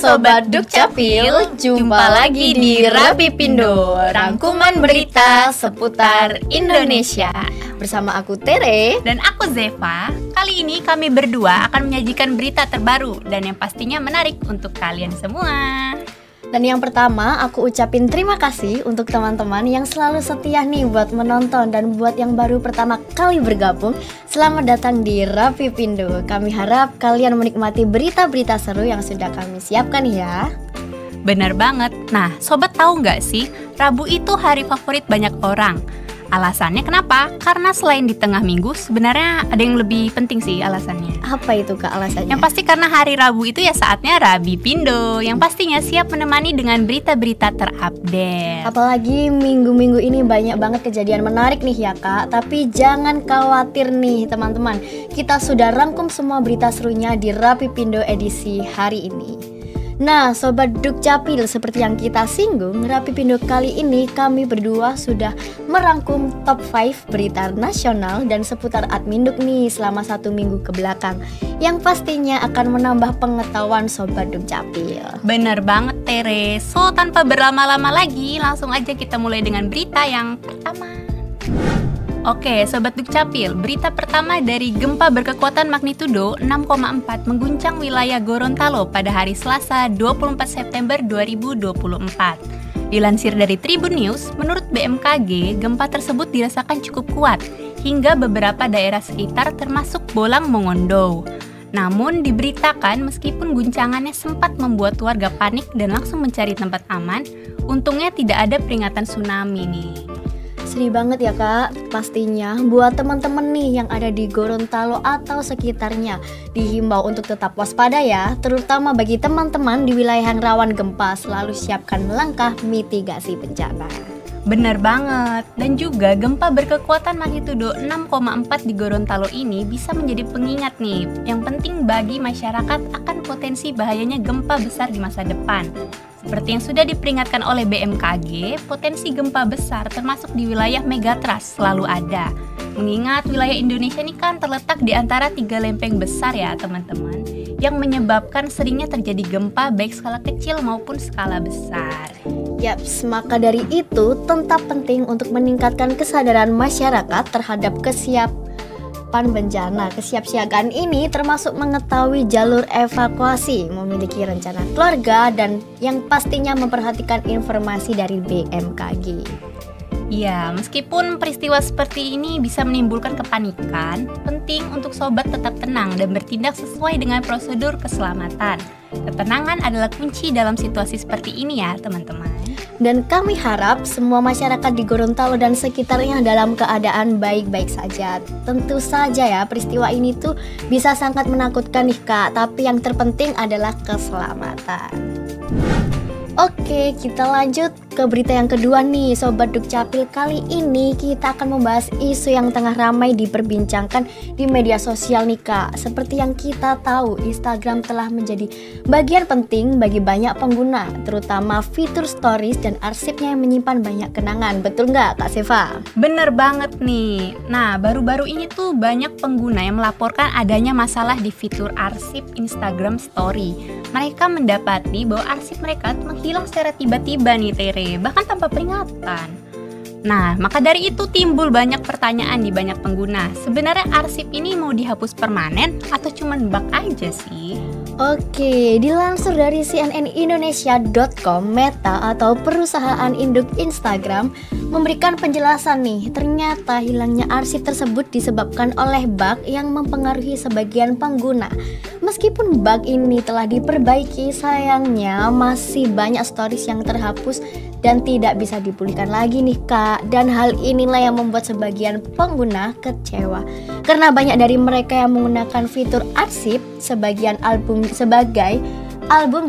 Sobat Dukcapil, jumpa lagi di Rapipindo, rangkuman berita seputar Indonesia. Bersama aku Tere dan aku Zeva. Kali ini kami berdua akan menyajikan berita terbaru dan yang pastinya menarik untuk kalian semua. Dan yang pertama, aku ucapin terima kasih untuk teman-teman yang selalu setia nih buat menonton. Dan buat yang baru pertama kali bergabung, selamat datang di Rapipindo. Kami harap kalian menikmati berita-berita seru yang sudah kami siapkan ya. Bener banget. Nah, sobat tahu nggak sih, Rabu itu hari favorit banyak orang. Alasannya kenapa? Karena selain di tengah minggu, sebenarnya ada yang lebih penting sih alasannya. Apa itu Kak alasannya? Yang pasti karena hari Rabu itu ya saatnya Rapipindo, yang pastinya siap menemani dengan berita-berita terupdate. Apalagi minggu-minggu ini banyak banget kejadian menarik nih ya Kak. Tapi jangan khawatir nih teman-teman, kita sudah rangkum semua berita serunya di Rapipindo edisi hari ini. Nah, Sobat Dukcapil, seperti yang kita singgung, Rapipindo kali ini kami berdua sudah merangkum top 5 berita nasional dan seputar Adminduk nih selama 1 minggu ke belakang, yang pastinya akan menambah pengetahuan Sobat Dukcapil. Bener banget Tere. So, tanpa berlama-lama lagi, langsung aja kita mulai dengan berita yang pertama. Oke, Sobat Dukcapil, berita pertama dari gempa berkekuatan magnitudo 6,4 mengguncang wilayah Gorontalo pada hari Selasa 24 September 2024. Dilansir dari Tribun News, menurut BMKG, gempa tersebut dirasakan cukup kuat hingga beberapa daerah sekitar termasuk Bolang Mongondo. Namun diberitakan meskipun guncangannya sempat membuat warga panik dan langsung mencari tempat aman, untungnya tidak ada peringatan tsunami nih. Sedih banget ya Kak, pastinya buat teman-teman nih yang ada di Gorontalo atau sekitarnya dihimbau untuk tetap waspada ya, terutama bagi teman-teman di wilayah yang rawan gempa, selalu siapkan langkah mitigasi bencana. Bener banget, dan juga gempa berkekuatan magnitudo 6,4 di Gorontalo ini bisa menjadi pengingat nih yang penting bagi masyarakat akan potensi bahayanya gempa besar di masa depan. Seperti yang sudah diperingatkan oleh BMKG, potensi gempa besar termasuk di wilayah megatrust selalu ada. Mengingat wilayah Indonesia ini kan terletak di antara 3 lempeng besar ya teman-teman, yang menyebabkan seringnya terjadi gempa baik skala kecil maupun skala besar. Yaps, maka dari itu tetap penting untuk meningkatkan kesadaran masyarakat terhadap bencana. Kesiapsiagaan ini termasuk mengetahui jalur evakuasi, memiliki rencana keluarga, dan yang pastinya memperhatikan informasi dari BMKG. Ya, meskipun peristiwa seperti ini bisa menimbulkan kepanikan, penting untuk sobat tetap tenang dan bertindak sesuai dengan prosedur keselamatan. Ketenangan adalah kunci dalam situasi seperti ini ya teman-teman. Dan kami harap semua masyarakat di Gorontalo dan sekitarnya dalam keadaan baik-baik saja. Tentu saja ya, peristiwa ini tuh bisa sangat menakutkan nih Kak, tapi yang terpenting adalah keselamatan. Oke, kita lanjut ke berita yang kedua nih Sobat Dukcapil. Kali ini kita akan membahas isu yang tengah ramai diperbincangkan di media sosial nih Kak. Seperti yang kita tahu, Instagram telah menjadi bagian penting bagi banyak pengguna, terutama fitur stories dan arsipnya yang menyimpan banyak kenangan. Betul nggak Kak Seva? Bener banget nih. Nah, baru-baru ini tuh banyak pengguna yang melaporkan adanya masalah di fitur arsip Instagram Story. Mereka mendapati bahwa arsip mereka menghilang secara tiba-tiba nih Tere, bahkan tanpa peringatan. Nah, maka dari itu timbul banyak pertanyaan di banyak pengguna. Sebenarnya arsip ini mau dihapus permanen atau cuman bug aja sih? Oke, dilansir dari cnnindonesia.com, Meta atau perusahaan induk Instagram memberikan penjelasan nih. Ternyata hilangnya arsip tersebut disebabkan oleh bug yang mempengaruhi sebagian pengguna. Meskipun bug ini telah diperbaiki, sayangnya masih banyak stories yang terhapus dan tidak bisa dipulihkan lagi nih Kak. Dan hal inilah yang membuat sebagian pengguna kecewa, karena banyak dari mereka yang menggunakan fitur arsip sebagai album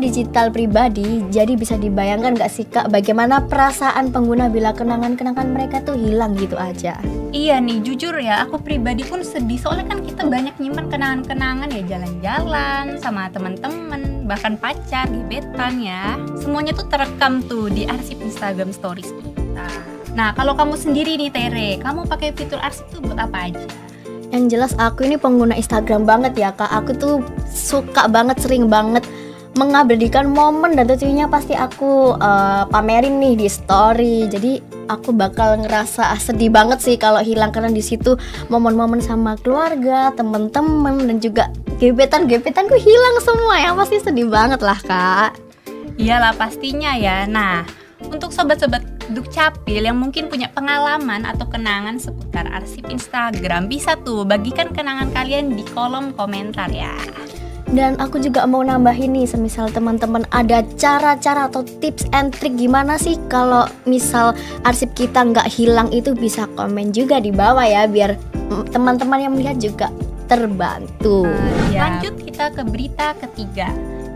digital pribadi. Jadi bisa dibayangkan gak sih Kak, bagaimana perasaan pengguna bila kenangan-kenangan mereka tuh hilang gitu aja. Iya nih, jujur ya, aku pribadi pun sedih. Soalnya kan kita banyak nyimpan kenangan-kenangan ya, jalan-jalan sama teman-teman, bahkan pacar, gebetan ya. Semuanya tuh terekam tuh di arsip Instagram Stories kita. Nah, kalau kamu sendiri nih Tere, kamu pakai fitur arsip tuh buat apa aja? Yang jelas aku ini pengguna Instagram banget ya Kak. Aku tuh suka banget, sering banget mengabadikan momen, dan tentunya pasti aku pamerin nih di story. Jadi aku bakal ngerasa sedih banget sih kalau hilang, karena di situ momen-momen sama keluarga, temen-temen, dan juga gebetanku hilang semua ya. Pasti sedih banget lah Kak. Iyalah pastinya ya. Nah, untuk sobat-sobat Dukcapil yang mungkin punya pengalaman atau kenangan seputar arsip Instagram, bisa tuh bagikan kenangan kalian di kolom komentar ya. Dan aku juga mau nambahin nih, semisal teman-teman ada cara-cara atau tips and trick gimana sih kalau misal arsip kita nggak hilang, itu bisa komen juga di bawah ya, biar teman-teman yang melihat juga terbantu. Lanjut kita ke berita ketiga.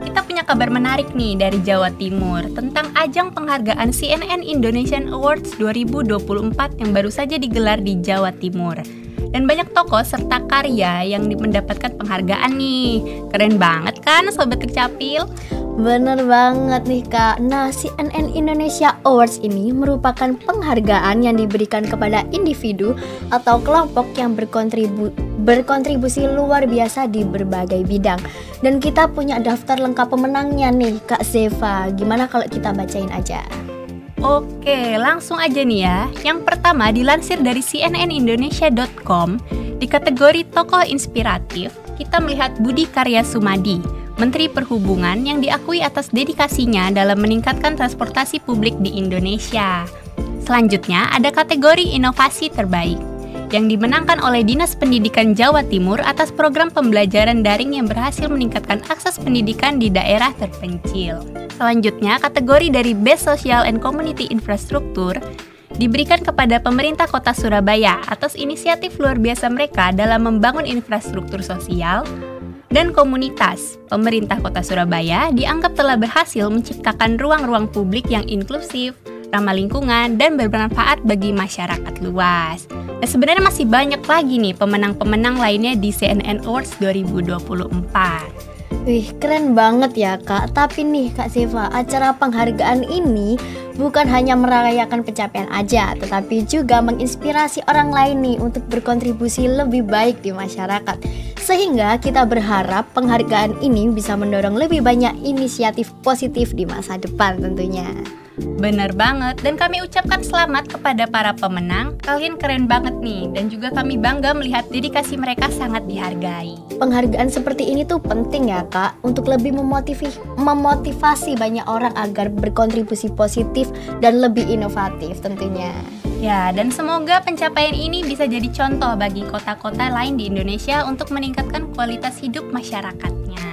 Kita punya kabar menarik nih dari Jawa Timur tentang ajang penghargaan CNN Indonesian Awards 2024 yang baru saja digelar di Jawa Timur. Dan banyak tokoh serta karya yang mendapatkan penghargaan nih. Keren banget kan Sobat Dukcapil? Bener banget nih Kak. Nah, CNN Indonesia Awards ini merupakan penghargaan yang diberikan kepada individu atau kelompok yang berkontribusi luar biasa di berbagai bidang. Dan kita punya daftar lengkap pemenangnya nih Kak Zeva. Gimana kalau kita bacain aja? Oke, langsung aja nih ya. Yang pertama dilansir dari cnnindonesia.com, di kategori tokoh inspiratif, kita melihat Budi Karya Sumadi, Menteri Perhubungan yang diakui atas dedikasinya dalam meningkatkan transportasi publik di Indonesia. Selanjutnya ada kategori inovasi terbaik, yang dimenangkan oleh Dinas Pendidikan Jawa Timur atas program pembelajaran daring yang berhasil meningkatkan akses pendidikan di daerah terpencil. Selanjutnya, kategori dari Best Social and Community Infrastructure diberikan kepada pemerintah Kota Surabaya atas inisiatif luar biasa mereka dalam membangun infrastruktur sosial dan komunitas. Pemerintah Kota Surabaya dianggap telah berhasil menciptakan ruang-ruang publik yang inklusif, ramah lingkungan, dan bermanfaat bagi masyarakat luas. Nah, sebenarnya masih banyak lagi nih pemenang-pemenang lainnya di CNN Awards 2024. Wih, keren banget ya Kak. Tapi nih Kak Zeva, acara penghargaan ini bukan hanya merayakan pencapaian aja, tetapi juga menginspirasi orang lain nih untuk berkontribusi lebih baik di masyarakat. Sehingga kita berharap penghargaan ini bisa mendorong lebih banyak inisiatif positif di masa depan tentunya. Bener banget, dan kami ucapkan selamat kepada para pemenang. Kalian keren banget nih, dan juga kami bangga melihat dedikasi mereka sangat dihargai. Penghargaan seperti ini tuh penting ya Kak, untuk lebih memotivasi banyak orang agar berkontribusi positif dan lebih inovatif tentunya. Ya, dan semoga pencapaian ini bisa jadi contoh bagi kota-kota lain di Indonesia untuk meningkatkan kualitas hidup masyarakatnya.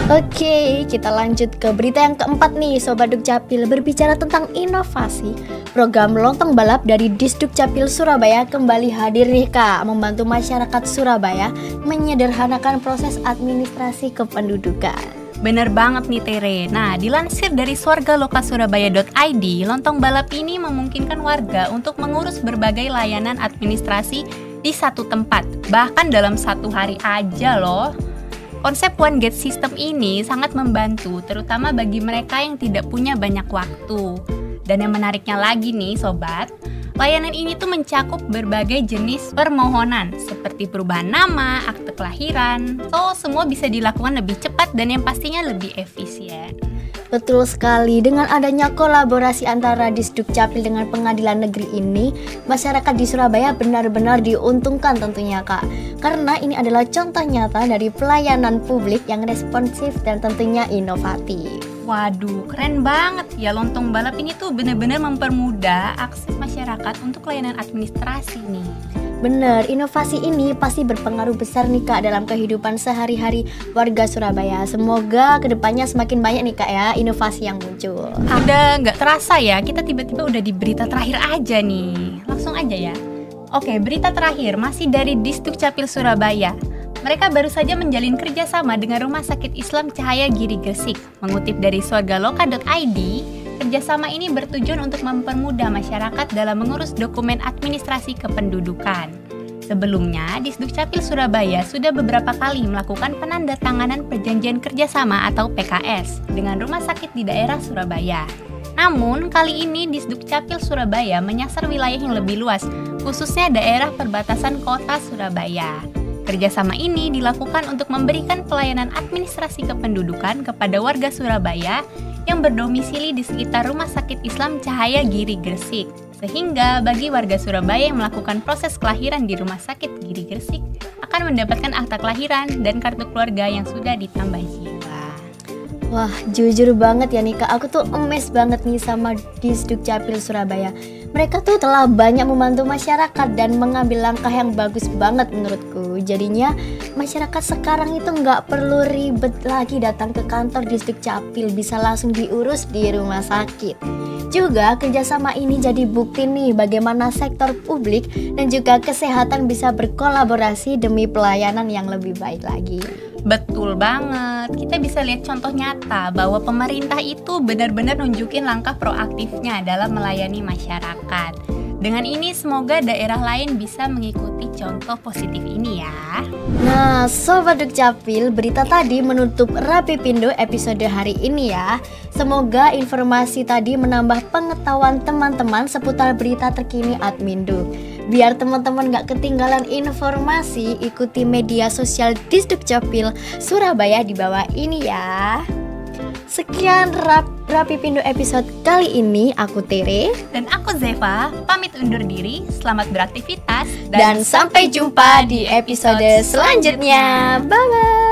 Oke, kita lanjut ke berita yang keempat nih Sobat Dukcapil. Berbicara tentang inovasi, program lontong balap dari Disdukcapil Surabaya kembali hadir nih Kak, membantu masyarakat Surabaya menyederhanakan proses administrasi kependudukan. Bener banget nih Tere. Nah, dilansir dari swargalokasurabaya.id, lontong balap ini memungkinkan warga untuk mengurus berbagai layanan administrasi di satu tempat, bahkan dalam satu hari aja loh. Konsep One Gate System ini sangat membantu, terutama bagi mereka yang tidak punya banyak waktu. Dan yang menariknya lagi nih Sobat, layanan ini tuh mencakup berbagai jenis permohonan, seperti perubahan nama, akte kelahiran. So, semua bisa dilakukan lebih cepat dan yang pastinya lebih efisien. Betul sekali, dengan adanya kolaborasi antara Disdukcapil dengan pengadilan negeri ini, masyarakat di Surabaya benar-benar diuntungkan tentunya Kak. Karena ini adalah contoh nyata dari pelayanan publik yang responsif dan tentunya inovatif. Waduh, keren banget ya, lontong balap ini tuh benar-benar mempermudah akses masyarakat untuk layanan administrasi nih. Bener, inovasi ini pasti berpengaruh besar nih Kak dalam kehidupan sehari-hari warga Surabaya. Semoga kedepannya semakin banyak nih Kak ya inovasi yang muncul. Udah nggak terasa ya, kita tiba-tiba udah di berita terakhir aja nih. Langsung aja ya. Oke, berita terakhir masih dari Disdukcapil Surabaya. Mereka baru saja menjalin kerjasama dengan Rumah Sakit Islam Cahaya Giri Gresik. Mengutip dari swargaloka.id, kerjasama ini bertujuan untuk mempermudah masyarakat dalam mengurus dokumen administrasi kependudukan. Sebelumnya, Disdukcapil Surabaya sudah beberapa kali melakukan penandatanganan perjanjian kerjasama atau PKS dengan rumah sakit di daerah Surabaya. Namun, kali ini Disdukcapil Surabaya menyasar wilayah yang lebih luas, khususnya daerah perbatasan kota Surabaya. Kerjasama ini dilakukan untuk memberikan pelayanan administrasi kependudukan kepada warga Surabaya yang berdomisili di sekitar Rumah Sakit Islam Cahaya Giri Gresik. Sehingga bagi warga Surabaya yang melakukan proses kelahiran di Rumah Sakit Giri Gresik akan mendapatkan akta kelahiran dan kartu keluarga yang sudah ditambah jiwa. Wah, jujur banget ya nih Kak, aku tuh amazed banget nih sama Disduk Capil Surabaya. Mereka tuh telah banyak membantu masyarakat dan mengambil langkah yang bagus banget menurutku. Jadinya masyarakat sekarang itu nggak perlu ribet lagi datang ke kantor Disduk Capil, bisa langsung diurus di rumah sakit. Juga kerjasama ini jadi bukti nih bagaimana sektor publik dan juga kesehatan bisa berkolaborasi demi pelayanan yang lebih baik lagi. Betul banget, kita bisa lihat contoh nyata bahwa pemerintah itu benar-benar nunjukin langkah proaktifnya dalam melayani masyarakat. Dengan ini semoga daerah lain bisa mengikuti contoh positif ini ya. Nah, Sobat Dukcapil, berita tadi menutup Rapi Pindo episode hari ini ya. Semoga informasi tadi menambah pengetahuan teman-teman seputar berita terkini Admindo. Biar teman-teman gak ketinggalan informasi, ikuti media sosial Disduk Capil Surabaya di bawah ini ya. Sekian Rapi Pindo episode kali ini. Aku Tere dan aku Zeva, pamit undur diri. Selamat beraktivitas dan sampai jumpa di episode selanjutnya. Bye-bye.